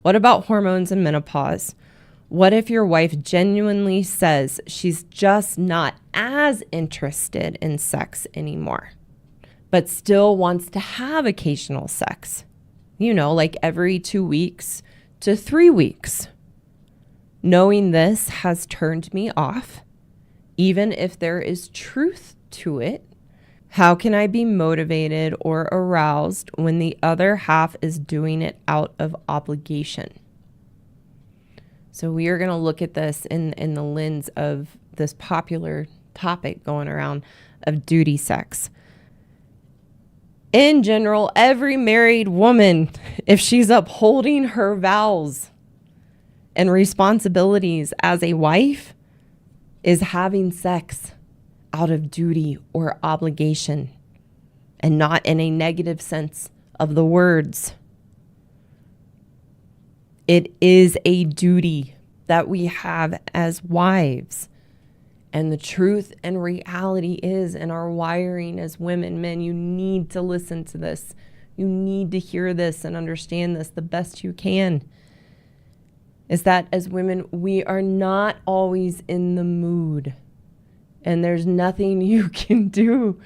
What about hormones and menopause? What if your wife genuinely says she's just not as interested in sex anymore, but still wants to have occasional sex? You know, like every 2 weeks to 3 weeks. Knowing this has turned me off, even if there is truth to it. How can I be motivated or aroused when the other half is doing it out of obligation? So we are going to look at this in the lens of this popular topic going around of duty sex. In general, every married woman, if she's upholding her vows and responsibilities as a wife, is having sex out of duty or obligation, and not in a negative sense of the words. It is a duty that we have as wives. And the truth and reality is, in our wiring as women, men, you need to listen to this. You need to hear this and understand this the best you can. Is that as women, we are not always in the mood. And there's nothing you can do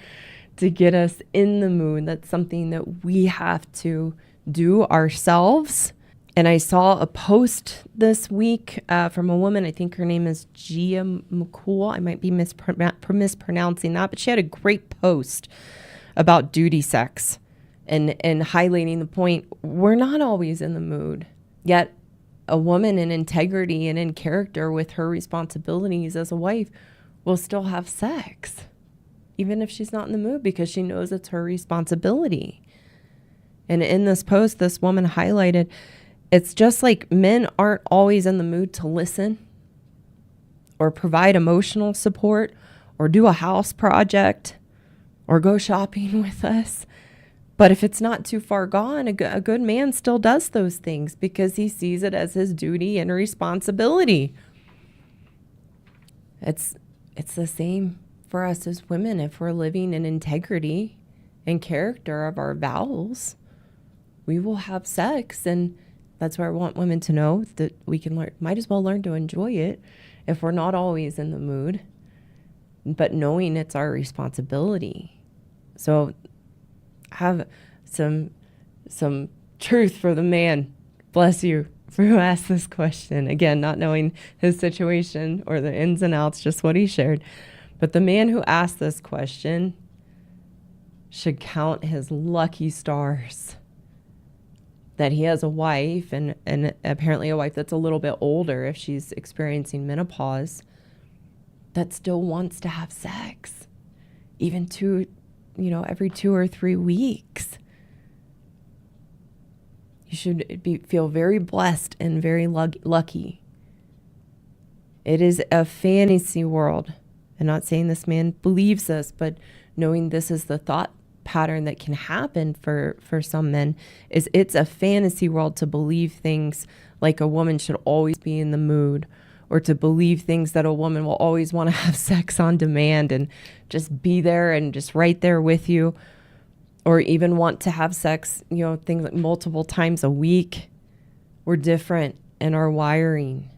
to get us in the mood. That's something that we have to do ourselves. And I saw a post this week from a woman, I think her name is Gia McCool. I might be mispronouncing that, but she had a great post about duty sex and highlighting the point, we're not always in the mood. Yet a woman in integrity and in character with her responsibilities as a wife will still have sex, even if she's not in the mood, because she knows it's her responsibility. And in this post, this woman highlighted, it's just like men aren't always in the mood to listen or provide emotional support or do a house project or go shopping with us. But if it's not too far gone, a good man still does those things because he sees it as his duty and responsibility. It's the same for us as women. If we're living in integrity and character of our vows, we will have sex. And that's why I want women to know that we can might as well learn to enjoy it if we're not always in the mood, but knowing it's our responsibility. So have some truth for the man, bless you, for who asked this question. Again, not knowing his situation or the ins and outs, just what he shared. But the man who asked this question should count his lucky stars that he has a wife, and apparently a wife that's a little bit older if she's experiencing menopause, that still wants to have sex, even every 2 or 3 weeks. You should feel very blessed and very lucky. It is a fantasy world. I'm not saying this man believes this, but knowing this is the thought pattern that can happen for some men, is it's a fantasy world to believe things like a woman should always be in the mood, or to believe things that a woman will always want to have sex on demand and just be there and just right there with you, or even want to have sex, things like multiple times a week. We're different in our wiring.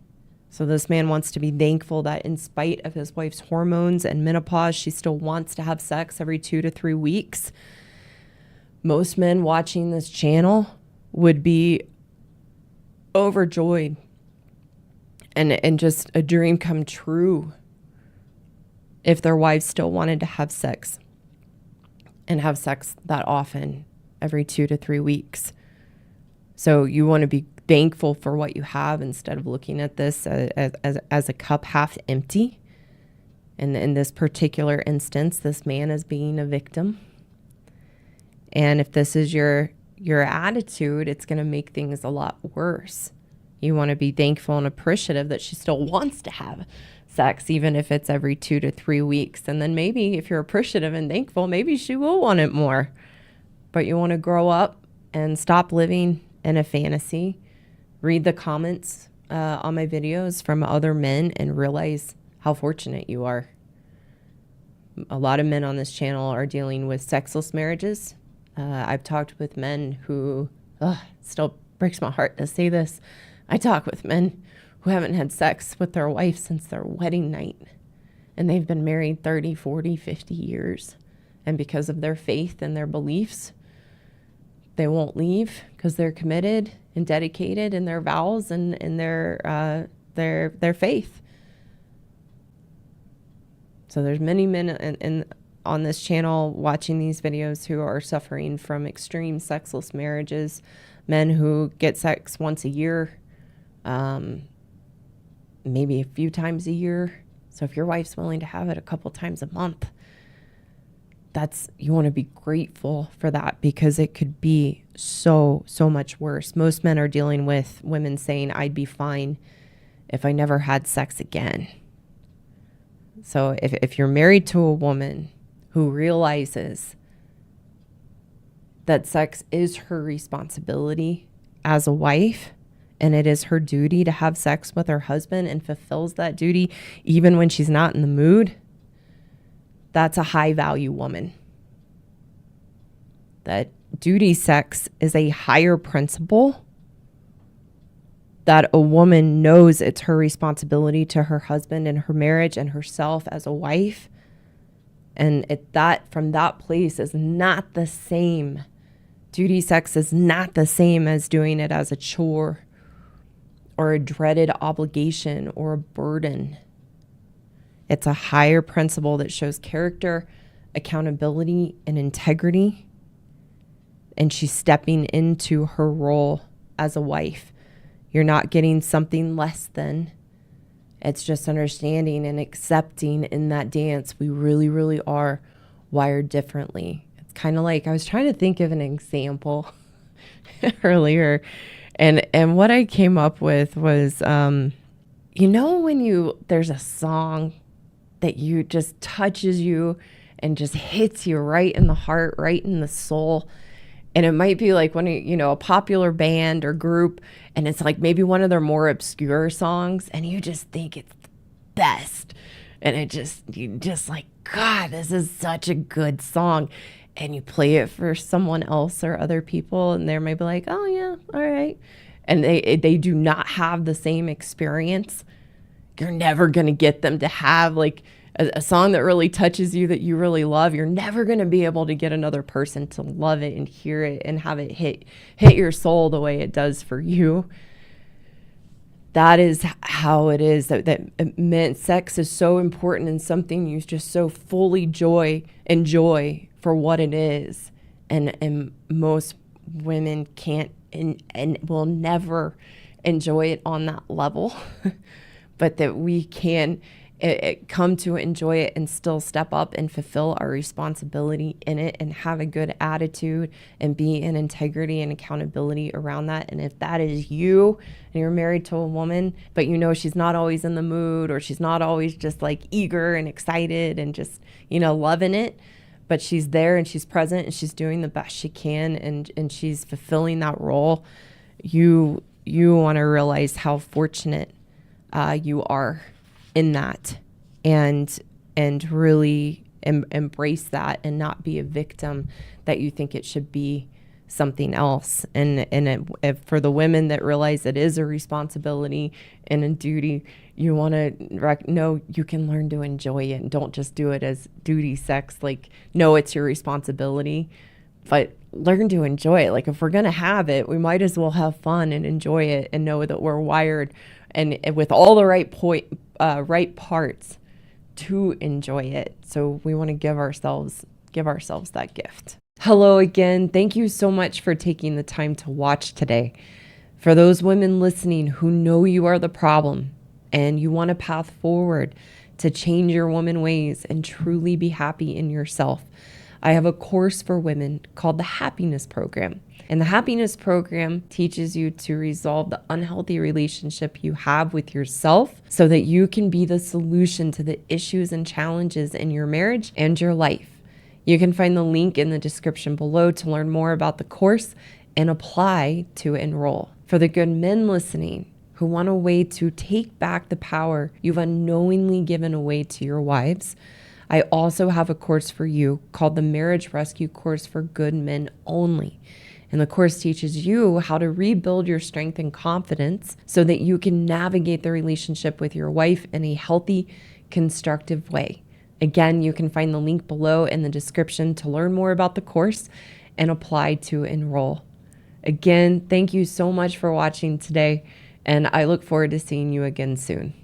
So this man wants to be thankful that in spite of his wife's hormones and menopause, she still wants to have sex every 2 to 3 weeks. Most men watching this channel would be overjoyed and just a dream come true if their wives still wanted to have sex and have sex that often, every 2 to 3 weeks. So you want to be thankful for what you have instead of looking at this as a cup half empty. And in this particular instance, this man is being a victim. And if this is your attitude, it's going to make things a lot worse. You want to be thankful and appreciative that she still wants to have sex, even if it's every 2 to 3 weeks. And then maybe if you're appreciative and thankful, maybe she will want it more. But you want to grow up and stop living in a fantasy. Read the comments on my videos from other men and realize how fortunate you are. A lot of men on this channel are dealing with sexless marriages. I've talked with men who still breaks my heart to say this. I talk with men who haven't had sex with their wife since their wedding night, and they've been married 30, 40, 50 years. And because of their faith and their beliefs, they won't leave because they're committed and dedicated in their vows and in their faith. So there's many men on this channel watching these videos who are suffering from extreme sexless marriages, men who get sex once a year, maybe a few times a year. So if your wife's willing to have it a couple times a month, you want to be grateful for that, because it could be so much worse. Most men are dealing with women saying, I'd be fine if I never had sex again. So if you're married to a woman who realizes that sex is her responsibility as a wife, and it is her duty to have sex with her husband, and fulfills that duty even when she's not in the mood, that's a high value woman. That duty sex is a higher principle, that a woman knows it's her responsibility to her husband and her marriage and herself as a wife. And from that place is not the same. Duty sex is not the same as doing it as a chore or a dreaded obligation or a burden. It's a higher principle that shows character, accountability, and integrity. And she's stepping into her role as a wife. You're not getting something less than. It's just understanding and accepting in that dance. We really, really are wired differently. It's kind of like, I was trying to think of an example earlier. And what I came up with was, when there's a song that you just touches you and just hits you right in the heart, right in the soul. And it might be like a popular band or group, and it's like maybe one of their more obscure songs, and you just think it's the best. And you just like, God, this is such a good song. And you play it for someone else or other people, and they might be like, oh yeah, all right. And they do not have the same experience. You're never going to get them to have like a song that really touches you, that you really love. You're never going to be able to get another person to love it and hear it and have it hit your soul the way it does for you. That is how it is. That sex is so important and something you just so fully enjoy for what it is. And most women can't and will never enjoy it on that level, but that we can come to enjoy it and still step up and fulfill our responsibility in it and have a good attitude and be in integrity and accountability around that. And if that is you and you're married to a woman, but she's not always in the mood, or she's not always just like eager and excited and just, loving it, but she's there and she's present and she's doing the best she can and she's fulfilling that role, you want to realize how fortunate you are in that, and really embrace that and not be a victim that you think it should be something else. And for the women that realize it is a responsibility and a duty, you want to know you can learn to enjoy it, and don't just do it as duty sex. Like, no, it's your responsibility, but learn to enjoy it. Like, if we're going to have it, we might as well have fun and enjoy it, and know that we're wired and with all the right parts to enjoy it. So we want to give ourselves that gift. Hello again. Thank you so much for taking the time to watch today. For those women listening who know you are the problem and you want a path forward to change your woman ways and truly be happy in yourself, I have a course for women called the Happiness Program. And the Happiness Program teaches you to resolve the unhealthy relationship you have with yourself so that you can be the solution to the issues and challenges in your marriage and your life. You can find the link in the description below to learn more about the course and apply to enroll. For the good men listening who want a way to take back the power you've unknowingly given away to your wives, I also have a course for you called the Marriage Rescue Course for Good Men Only. And the course teaches you how to rebuild your strength and confidence so that you can navigate the relationship with your wife in a healthy, constructive way. Again, you can find the link below in the description to learn more about the course and apply to enroll. Again, thank you so much for watching today, and I look forward to seeing you again soon.